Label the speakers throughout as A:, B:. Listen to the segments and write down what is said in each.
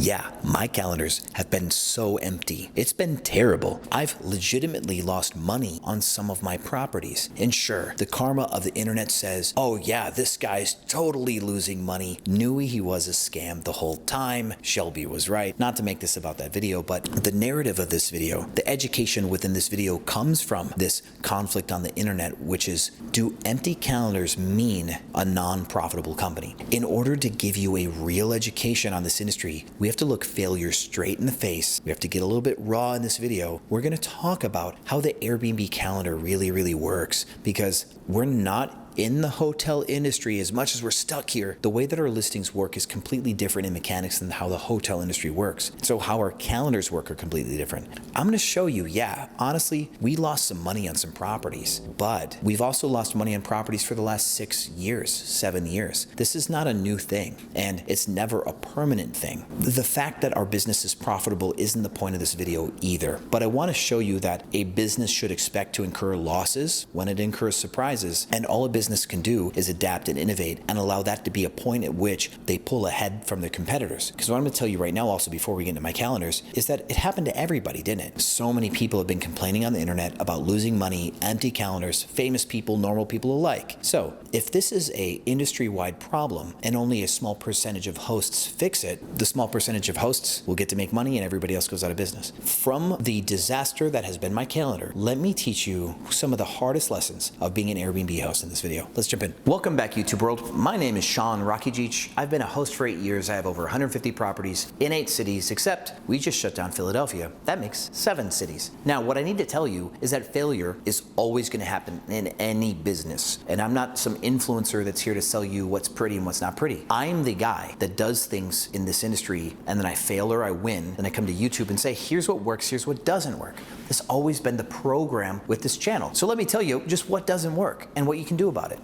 A: Yeah, my calendars have been so empty. It's been terrible. I've legitimately lost money on some of my properties. And sure, the karma of the internet says, oh yeah, this guy's totally losing money. Knew he was a scam the whole time. Shelby was right. Not to make this about that video, but the narrative of this video, the education within this video comes from this conflict on the internet, which is, do empty calendars mean a non-profitable company? In order to give you a real education on this industry, we have to look failure straight in the face. We have to get a little bit raw in this video. We're going to talk about how the Airbnb calendar really works, because we're not in the hotel industry as much as we're stuck here. The way that our listings work is completely different in mechanics than how the hotel industry works. So how our calendars work are completely different. I'm going to show you, yeah, honestly, we lost some money on some properties, but we've also lost money on properties for the last 6 years, 7 years. This is not a new thing, and it's never a permanent thing. The fact that our business is profitable isn't the point of this video either, but I want to show you that a business should expect to incur losses when it incurs surprises, and all a business can do is adapt and innovate and allow that to be a point at which they pull ahead from their competitors. Because what I'm going to tell you right now also before we get into my calendars is that it happened to everybody, didn't it? So many people have been complaining on the internet about losing money, empty calendars, famous people, normal people alike. So if this is a industry-wide problem and only a small percentage of hosts fix it, the small percentage of hosts will get to make money and everybody else goes out of business. From the disaster that has been my calendar, let me teach you some of the hardest lessons of being an Airbnb host in this video. Let's jump in. Welcome back, YouTube world. My name is Sean Rocky Jeech. I've been a host for 8 years. I have over 150 properties in 8 cities, except we just shut down Philadelphia. That makes 7 cities. Now, what I need to tell you is that failure is always going to happen in any business. And I'm not some influencer that's here to sell you what's pretty and what's not pretty. I'm the guy that does things in this industry, and then I fail or I win. Then I come to YouTube and say, here's what works, here's what doesn't work. This has always been the program with this channel. So let me tell you just what doesn't work and what you can do about it.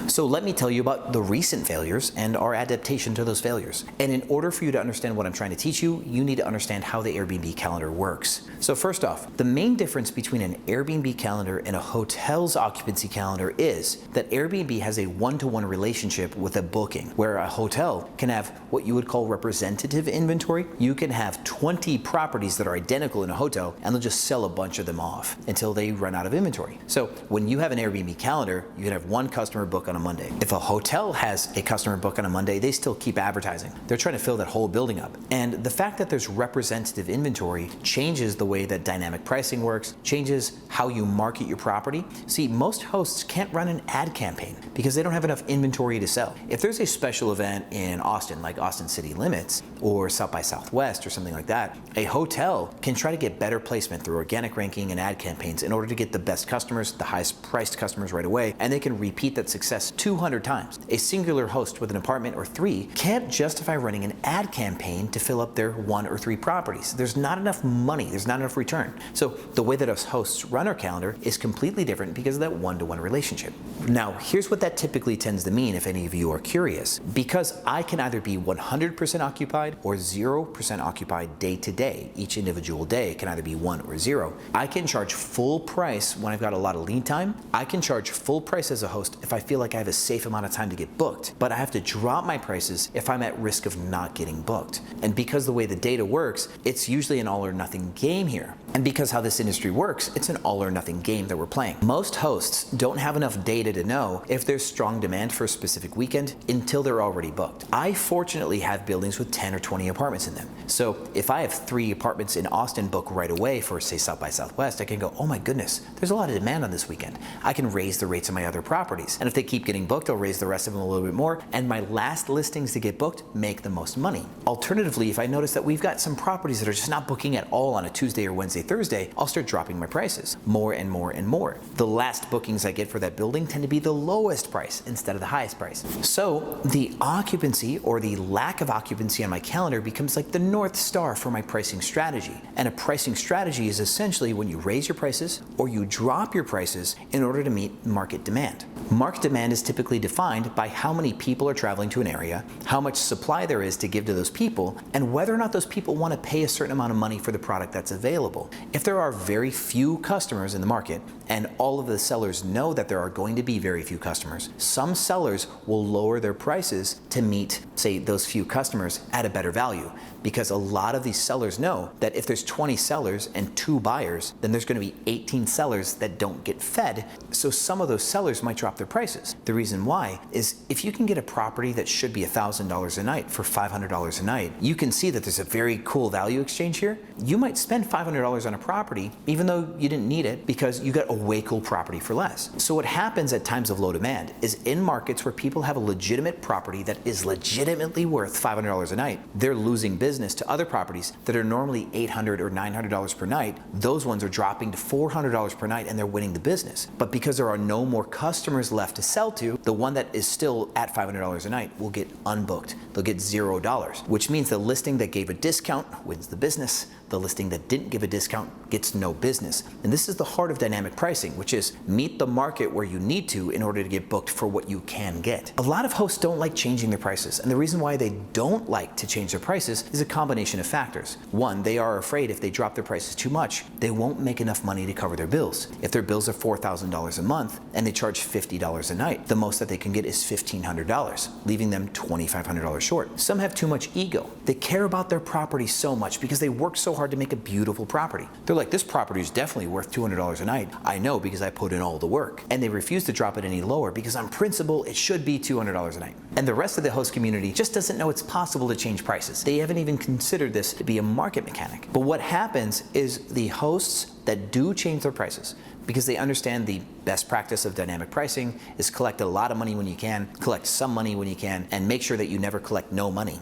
A: So let me tell you about the recent failures and our adaptation to those failures. And in order for you to understand what I'm trying to teach you, you need to understand how the Airbnb calendar works. So first off, the main difference between an Airbnb calendar and a hotel's occupancy calendar is that Airbnb has a one-to-one relationship with a booking, where a hotel can have what you would call representative inventory. You can have 20 properties that are identical in a hotel, and they'll just sell a bunch of them off until they run out of inventory. So when you have an Airbnb calendar, you can have one customer book on a Monday. If a hotel has a customer book on a Monday, they still keep advertising. They're trying to fill that whole building up. And the fact that there's representative inventory changes the way that dynamic pricing works, changes how you market your property. See, most hosts can't run an ad campaign because they don't have enough inventory to sell. If there's a special event in Austin, like Austin City Limits or South by Southwest or something like that, a hotel can try to get better placement through organic ranking and ad campaigns in order to get the best customers, the highest priced customers right away, and they can repeat that success 200 times. A singular host with an apartment or 3 can't justify running an ad campaign to fill up their 1 or 3 properties. There's not enough money, there's not enough return. So the way that us hosts run our calendar is completely different because of that one-to-one relationship. Now, here's what that typically tends to mean if any of you are curious. Because I can either be 100% occupied or 0% occupied day to day. Each individual day can either be 1 or 0. I can charge full price when I've got a lot of lead time. I can charge full price as a host if I feel like I have a safe amount of time to get booked, but I have to drop my prices if I'm at risk of not getting booked. And because the way the data works, it's usually an all or nothing game here. And because how this industry works, it's an all or nothing game that we're playing. Most hosts don't have enough data to know if there's strong demand for a specific weekend until they're already booked. I fortunately have buildings with 10 or 20 apartments in them. So if I have 3 apartments in Austin book right away for, say, South by Southwest, I can go, oh my goodness, there's a lot of demand on this weekend. I can raise the rates of my other properties. And if they keep getting booked, I'll raise the rest of them a little bit more. And my last listings to get booked make the most money. Alternatively, if I notice that we've got some properties that are just not booking at all on a Tuesday or Wednesday, Thursday, I'll start dropping my prices more and more and more. The last bookings I get for that building tend to be the lowest price instead of the highest price. So the occupancy or the lack of occupancy on my calendar becomes like the North Star for my pricing strategy. And a pricing strategy is essentially when you raise your prices or you drop your prices in order to meet market demand. Market demand is typically defined by how many people are traveling to an area, how much supply there is to give to those people, and whether or not those people want to pay a certain amount of money for the product that's available. If there are very few customers in the market, and all of the sellers know that there are going to be very few customers, some sellers will lower their prices to meet, say, those few customers at a better value. Because a lot of these sellers know that if there's 20 sellers and 2 buyers, then there's going to be 18 sellers that don't get fed. So some of those sellers might drop their prices. The reason why is if you can get a property that should be $1,000 a night for $500 a night, you can see that there's a very cool value exchange here. You might spend $500 on a property even though you didn't need it because you got a way cool property for less. So what happens at times of low demand is in markets where people have a legitimate property that is legitimately worth $500 a night, they're losing business to other properties that are normally $800 or $900 per night. Those ones are dropping to $400 per night and they're winning the business. But because there are no more customers left to sell to, the one that is still at $500 a night will get unbooked. They'll get $0, which means the listing that gave a discount wins the business. The listing that didn't give a discount gets no business. And this is the heart of dynamic pricing, which is meet the market where you need to in order to get booked for what you can get. A lot of hosts don't like changing their prices. And the reason why they don't like to change their prices is a combination of factors. One, they are afraid if they drop their prices too much, they won't make enough money to cover their bills. If their bills are $4,000 a month and they charge $50 a night, the most that they can get is $1,500, leaving them $2,500 short. Some have too much ego. They care about their property so much because they work so hard to make a beautiful property. They're like, this property is definitely worth $200 a night. I know because I put in all the work. And they refuse to drop it any lower because on principle, it should be $200 a night. And the rest of the host community just doesn't know it's possible to change prices. They haven't even considered this to be a market mechanic. But what happens is the hosts that do change their prices, because they understand the best practice of dynamic pricing is collect a lot of money when you can, collect some money when you can, and make sure that you never collect no money.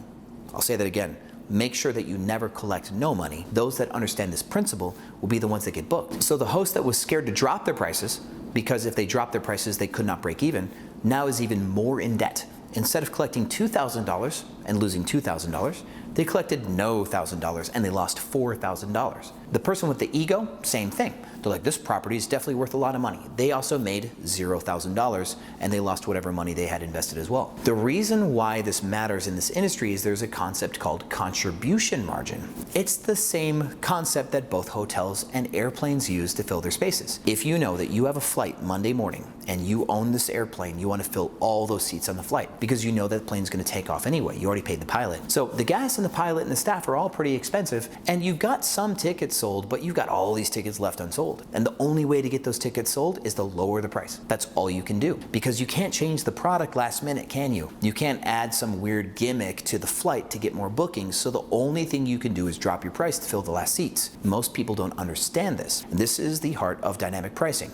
A: I'll say that again. Make sure that you never collect no money. Those that understand this principle will be the ones that get booked. So the host that was scared to drop their prices, because if they dropped their prices, they could not break even, now is even more in debt. Instead of collecting $2,000 and losing $2,000, they collected no $1,000 and they lost $4,000. The person with the ego, same thing. They're like, this property is definitely worth a lot of money. They also made $0,000 and they lost whatever money they had invested as well. The reason why this matters in this industry is there's a concept called contribution margin. It's the same concept that both hotels and airplanes use to fill their spaces. If you know that you have a flight Monday morning and you own this airplane, you want to fill all those seats on the flight because you know that plane's going to take off anyway. You already paid the pilot. So the gas and the pilot and the staff are all pretty expensive, and you've got some tickets sold, but you've got all these tickets left unsold. And the only way to get those tickets sold is to lower the price. That's all you can do, because you can't change the product last minute, can you? You can't add some weird gimmick to the flight to get more bookings, so the only thing you can do is drop your price to fill the last seats. Most people don't understand this. And this is the heart of dynamic pricing.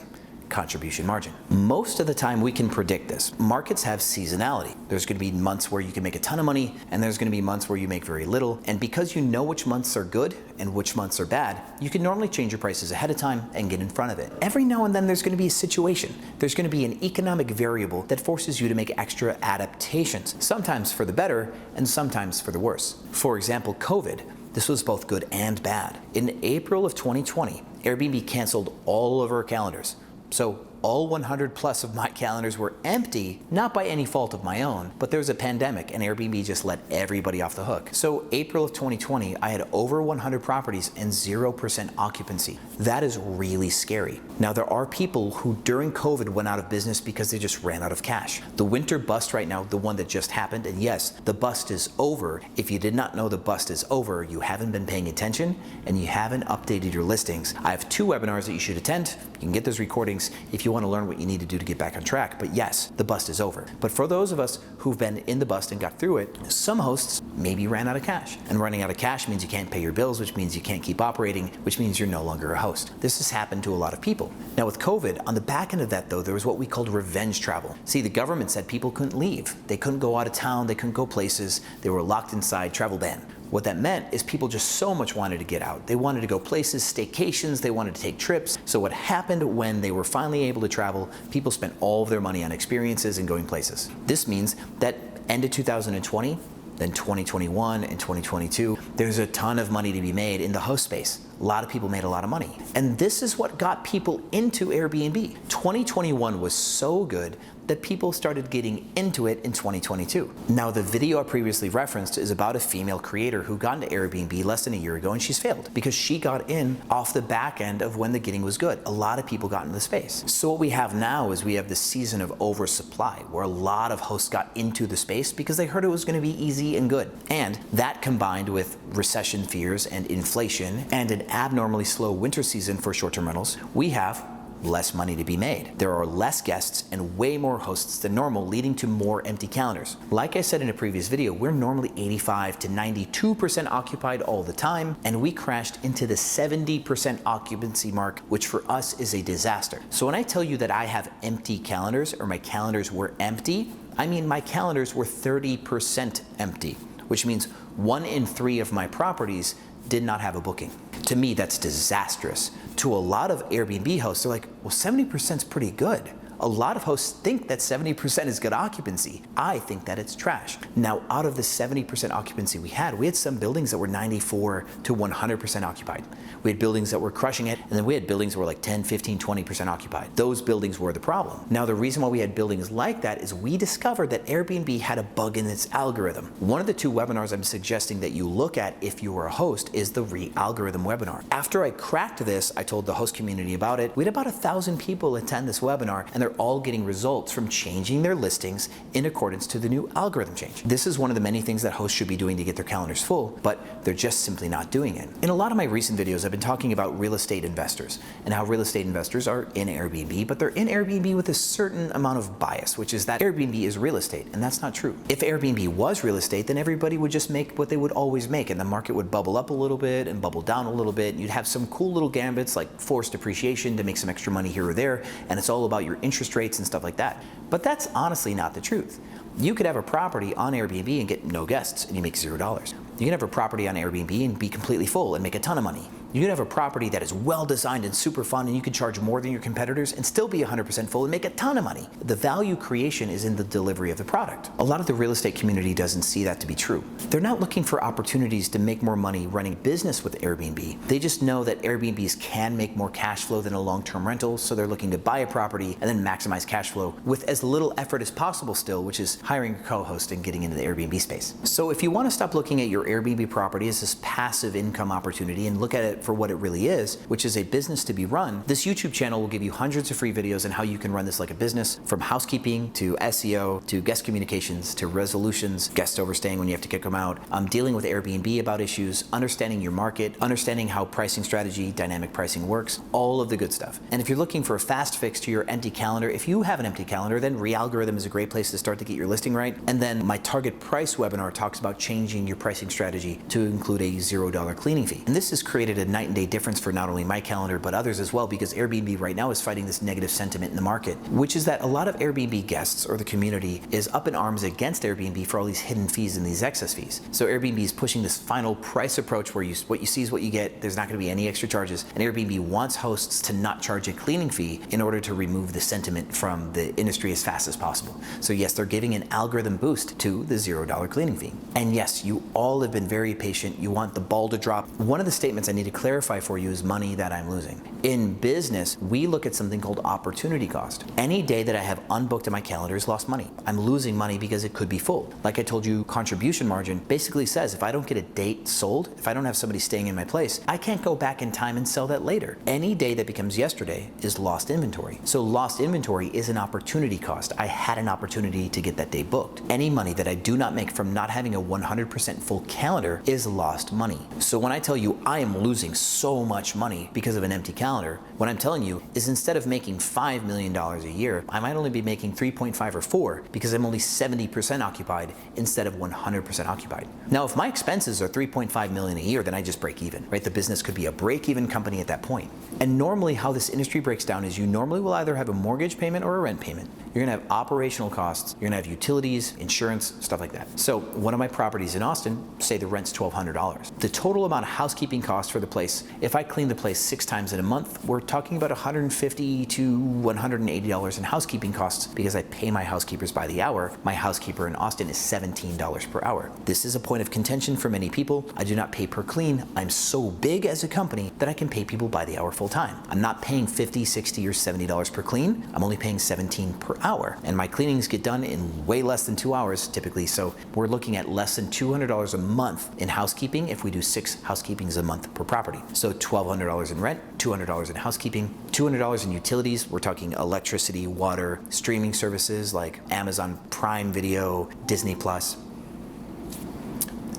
A: Contribution margin. Most of the time we can predict this. Markets have seasonality. There's going to be months where you can make a ton of money, and there's going to be months where you make very little. And because you know which months are good and which months are bad, you can normally change your prices ahead of time and get in front of it. Every now and then there's going to be a situation. There's going to be an economic variable that forces you to make extra adaptations, sometimes for the better and sometimes for the worse. For example, COVID. This was both good and bad. In April of 2020, Airbnb canceled all of our calendars. So all 100 plus of my calendars were empty, not by any fault of my own, but there was a pandemic and Airbnb just let everybody off the hook. So April of 2020, I had over 100 properties and 0% occupancy. That is really scary. Now there are people who during COVID went out of business because they just ran out of cash. The winter bust right now, the one that just happened, and yes, the bust is over. If you did not know the bust is over, you haven't been paying attention and you haven't updated your listings. I have 2 webinars that you should attend. You can get those recordings if you want to learn what you need to do to get back on track. But yes, the bust is over. But for those of us who've been in the bust and got through it, some hosts maybe ran out of cash. And running out of cash means you can't pay your bills, which means you can't keep operating, which means you're no longer a host. This has happened to a lot of people. Now with COVID, on the back end of that though, there was what we called revenge travel. See, the government said people couldn't leave. They couldn't go out of town, they couldn't go places, they were locked inside, travel ban. What that meant is people just so much wanted to get out. They wanted to go places, staycations, they wanted to take trips. So what happened when they were finally able to travel, people spent all of their money on experiences and going places. This means that end of 2020, then 2021 and 2022, there's a ton of money to be made in the host space. A lot of people made a lot of money. And this is what got people into Airbnb. 2021 was so good that people started getting into it in 2022. Now, the video I previously referenced is about a female creator who got into Airbnb less than a year ago, and she's failed because she got in off the back end of when the getting was good. A lot of people got into the space. So what we have now is we have this season of oversupply where a lot of hosts got into the space because they heard it was going to be easy and good. And that combined with recession fears and inflation and an abnormally slow winter season for short-term rentals, we have less money to be made. There are less guests and way more hosts than normal, leading to more empty calendars. Like I said in a previous video, we're normally 85 to 92% occupied all the time, and we crashed into the 70% occupancy mark, which for us is a disaster. So when I tell you that I have empty calendars, or my calendars were empty, I mean my calendars were 30% empty, which means 1 in 3 of my properties did not have a booking. To me, that's disastrous. To a lot of Airbnb hosts, they're like, well, 70% is pretty good. A lot of hosts think that 70% is good occupancy. I think that it's trash. Now, out of the 70% occupancy we had some buildings that were 94 to 100% occupied. We had buildings that were crushing it, and then we had buildings that were like 10, 15, 20% occupied. Those buildings were the problem. Now, the reason why we had buildings like that is we discovered that Airbnb had a bug in its algorithm. One of the 2 webinars I'm suggesting that you look at if you are a host is the re-algorithm webinar. After I cracked this, I told the host community about it. We had about 1,000 people attend this webinar, and they're all getting results from changing their listings in accordance to the new algorithm change. This is one of the many things that hosts should be doing to get their calendars full, but they're just simply not doing it. In a lot of my recent videos, I've been talking about real estate investors and how real estate investors are in Airbnb, but they're in Airbnb with a certain amount of bias, which is that Airbnb is real estate, and that's not true. If Airbnb was real estate, then everybody would just make what they would always make, and the market would bubble up a little bit and bubble down a little bit. You'd have some cool little gambits like forced appreciation to make some extra money here or there, and it's all about your interest rates and stuff like that. But that's honestly not the truth. You could have a property on Airbnb and get no guests and you make $0. You can have a property on Airbnb and be completely full and make a ton of money. You can have a property that is well designed and super fun and you can charge more than your competitors and still be 100% full and make a ton of money. The value creation is in the delivery of the product. A lot of the real estate community doesn't see that to be true. They're not looking for opportunities to make more money running business with Airbnb. They just know that Airbnbs can make more cash flow than a long-term rental, so they're looking to buy a property and then maximize cash flow with as little effort as possible still, which is hiring a co-host and getting into the Airbnb space. So if you want to stop looking at your Airbnb property as this passive income opportunity and look at it for what it really is, which is a business to be run, this YouTube channel will give you hundreds of free videos on how you can run this like a business, from housekeeping to SEO to guest communications to resolutions, guests overstaying when you have to kick them out, dealing with Airbnb about issues, understanding your market, understanding how pricing strategy, dynamic pricing works, all of the good stuff. And if you're looking for a fast fix to your empty calendar, if you have an empty calendar, then Realgorithm is a great place to start to get your listing right. And then my target price webinar talks about changing your pricing strategy to include a $0 cleaning fee. And this has created a night and day difference for not only my calendar, but others as well, because Airbnb right now is fighting this negative sentiment in the market, which is that a lot of Airbnb guests or the community is up in arms against Airbnb for all these hidden fees and these excess fees. So Airbnb is pushing this final price approach where what you see is what you get. There's not going to be any extra charges. And Airbnb wants hosts to not charge a cleaning fee in order to remove the sentiment from the industry as fast as possible. So yes, they're giving an algorithm boost to the $0 cleaning fee. And yes, you all have been very patient. You want the ball to drop. One of the statements I need to clarify for you is money that I'm losing. In business, we look at something called opportunity cost. Any day that I have unbooked in my calendar is lost money. I'm losing money because it could be full. Like I told you, contribution margin basically says if I don't get a date sold, if I don't have somebody staying in my place, I can't go back in time and sell that later. Any day that becomes yesterday is lost inventory. So lost inventory is an opportunity cost. I had an opportunity to get that day booked. Any money that I do not make from not having a 100% full calendar is lost money. So when I tell you I am losing so much money because of an empty calendar, what I'm telling you is instead of making $5 million a year, I might only be making 3.5 or 4 because I'm only 70% occupied instead of 100% occupied. Now, if my expenses are 3.5 million a year, then I just break even, right? The business could be a break-even company at that point. And normally how this industry breaks down is you normally will either have a mortgage payment or a rent payment. You're gonna have operational costs, you're gonna have utilities, insurance, stuff like that. So one of my properties in Austin say the rent's $1,200. The total amount of housekeeping costs for the place, if I clean the place 6 times in a month, we're talking about $150 to $180 in housekeeping costs because I pay my housekeepers by the hour. My housekeeper in Austin is $17 per hour. This is a point of contention for many people. I do not pay per clean. I'm so big as a company that I can pay people by the hour full time. I'm not paying $50, $60, or $70 per clean. I'm only paying $17 per hour. And my cleanings get done in way less than 2 hours typically. So we're looking at less than $200 a month in housekeeping if we do 6 housekeepings a month per property. So $1,200 in rent, $200 in housekeeping, $200 in utilities. We're talking electricity, water, streaming services like Amazon Prime Video, Disney Plus.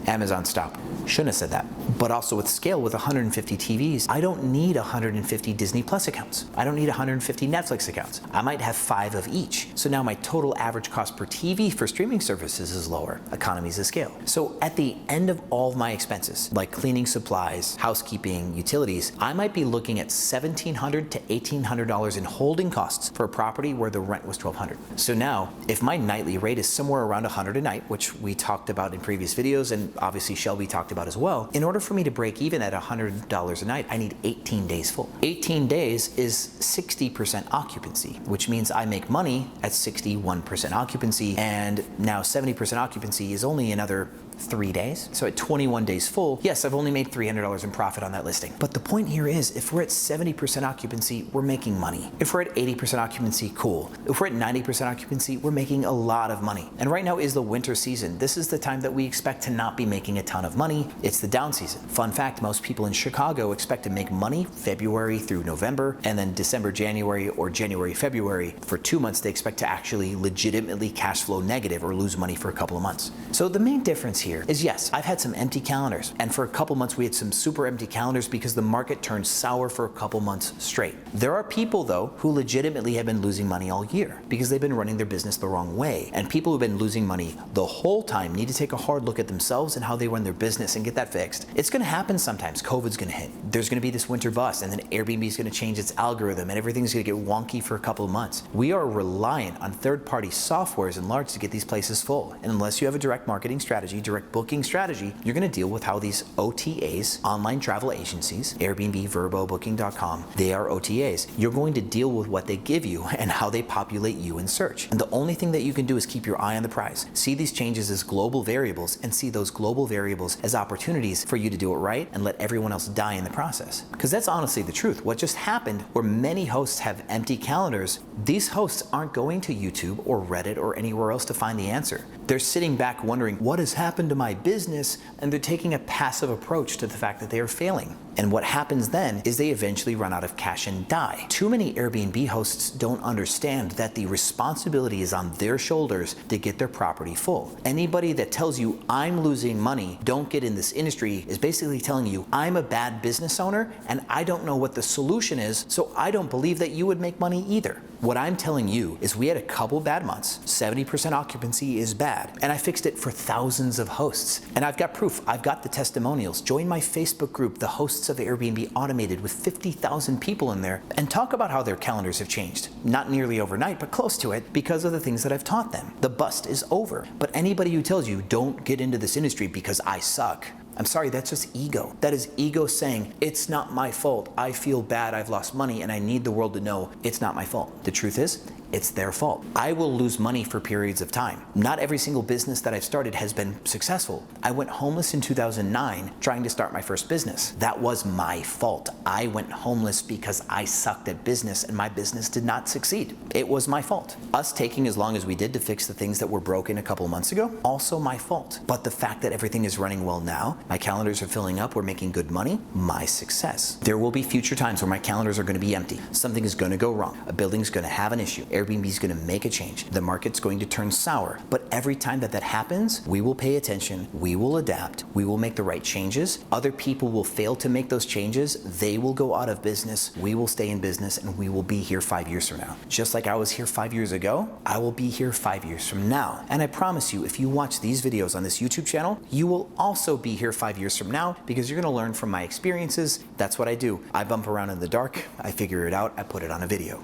A: Amazon stop. Shouldn't have said that. But also with scale, with 150 TVs, I don't need 150 Disney Plus accounts. I don't need 150 Netflix accounts. I might have 5 of each. So now my total average cost per TV for streaming services is lower. Economies of scale. So at the end of all of my expenses, like cleaning supplies, housekeeping, utilities, I might be looking at $1,700 to $1,800 in holding costs for a property where the rent was $1,200. So now, if my nightly rate is somewhere around $100 a night, which we talked about in previous videos, and obviously Shelby talked about as well, in order for me to break even at $100 a night, I need 18 days full. 18 days is 60% occupancy, which means I make money at 61% occupancy, and now 70% occupancy is only another 3 days. So at 21 days full, yes, I've only made $300 in profit on that listing. But the point here is, if we're at 70% occupancy, we're making money. If we're at 80% occupancy, cool. If we're at 90% occupancy, we're making a lot of money. And right now is the winter season. This is the time that we expect to not be making a ton of money. It's the down season. Fun fact, most people in Chicago expect to make money February through November, and then December, January, or January, February. For 2 months, they expect to actually legitimately cash flow negative or lose money for a couple of months. So the main difference here is, yes, I've had some empty calendars, and for a couple months we had some super empty calendars because the market turned sour for a couple months straight. There are people though who legitimately have been losing money all year because they've been running their business the wrong way, and people who've been losing money the whole time need to take a hard look at themselves and how they run their business and get that fixed. It's going to happen sometimes. COVID's going to hit. There's going to be this winter bust, and then Airbnb is going to change its algorithm and everything's going to get wonky for a couple of months. We are reliant on third-party softwares and large to get these places full, and unless you have a direct marketing strategy, direct booking strategy, you're going to deal with how these OTAs, online travel agencies, Airbnb, VRBO, Booking.com, they are OTAs. You're going to deal with what they give you and how they populate you in search. And the only thing that you can do is keep your eye on the prize. See these changes as global variables and see those global variables as opportunities for you to do it right and let everyone else die in the process. Because that's honestly the truth. What just happened, where many hosts have empty calendars, these hosts aren't going to YouTube or Reddit or anywhere else to find the answer. They're sitting back wondering, what has happened to my business? And they're taking a passive approach to the fact that they are failing. And what happens then is they eventually run out of cash and die. Too many Airbnb hosts don't understand that the responsibility is on their shoulders to get their property full. Anybody that tells you, I'm losing money, don't get in this industry, is basically telling you, I'm a bad business owner and I don't know what the solution is, so I don't believe that you would make money either. What I'm telling you is, we had a couple bad months. 70% occupancy is bad. And I fixed it for thousands of hosts. And I've got proof. I've got the testimonials. Join my Facebook group, The Hosts of Airbnb Automated, with 50,000 people in there, and talk about how their calendars have changed. Not nearly overnight, but close to it, because of the things that I've taught them. The bust is over. But anybody who tells you, don't get into this industry because I suck, I'm sorry, that's just ego. That is ego saying, it's not my fault. I feel bad, I've lost money, and I need the world to know it's not my fault. The truth is, it's their fault. I will lose money for periods of time. Not every single business that I've started has been successful. I went homeless in 2009 trying to start my first business. That was my fault. I went homeless because I sucked at business and my business did not succeed. It was my fault. Us taking as long as we did to fix the things that were broken a couple of months ago, also my fault. But the fact that everything is running well now, my calendars are filling up, we're making good money, my success. There will be future times where my calendars are going to be empty. Something is going to go wrong. A building's going to have an issue. Airbnb is going to make a change. The market's going to turn sour. But every time that that happens, we will pay attention, we will adapt, we will make the right changes. Other people will fail to make those changes. They will go out of business. We will stay in business, and we will be here 5 years from now. Just like I was here 5 years ago, I will be here 5 years from now. And I promise you, if you watch these videos on this YouTube channel, you will also be here 5 years from now, because you're going to learn from my experiences. That's what I do. I bump around in the dark, I figure it out, I put it on a video.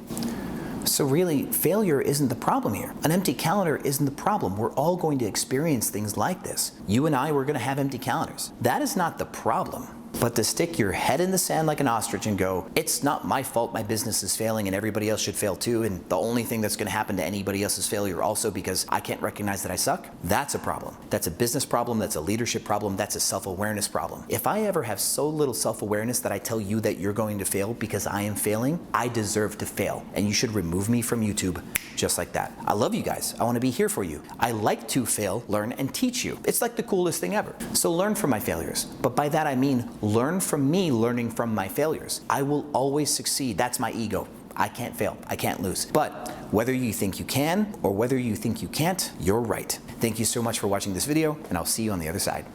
A: So really, failure isn't the problem here. An empty calendar isn't the problem. We're all going to experience things like this. You and I, we're going to have empty calendars. That is not the problem. But to stick your head in the sand like an ostrich and go, it's not my fault my business is failing and everybody else should fail too, and the only thing that's going to happen to anybody else's failure also because I can't recognize that I suck, that's a problem. That's a business problem, that's a leadership problem, that's a self-awareness problem. If I ever have so little self-awareness that I tell you that you're going to fail because I am failing, I deserve to fail, and you should remove me from YouTube just like that. I love you guys. I want to be here for you. I like to fail, learn, and teach you. It's like the coolest thing ever. So learn from my failures. But by that I mean learn from me learning from my failures. I will always succeed. That's my ego. I can't fail. I can't lose. But whether you think you can or whether you think you can't, you're right. Thank you so much for watching this video, and I'll see you on the other side.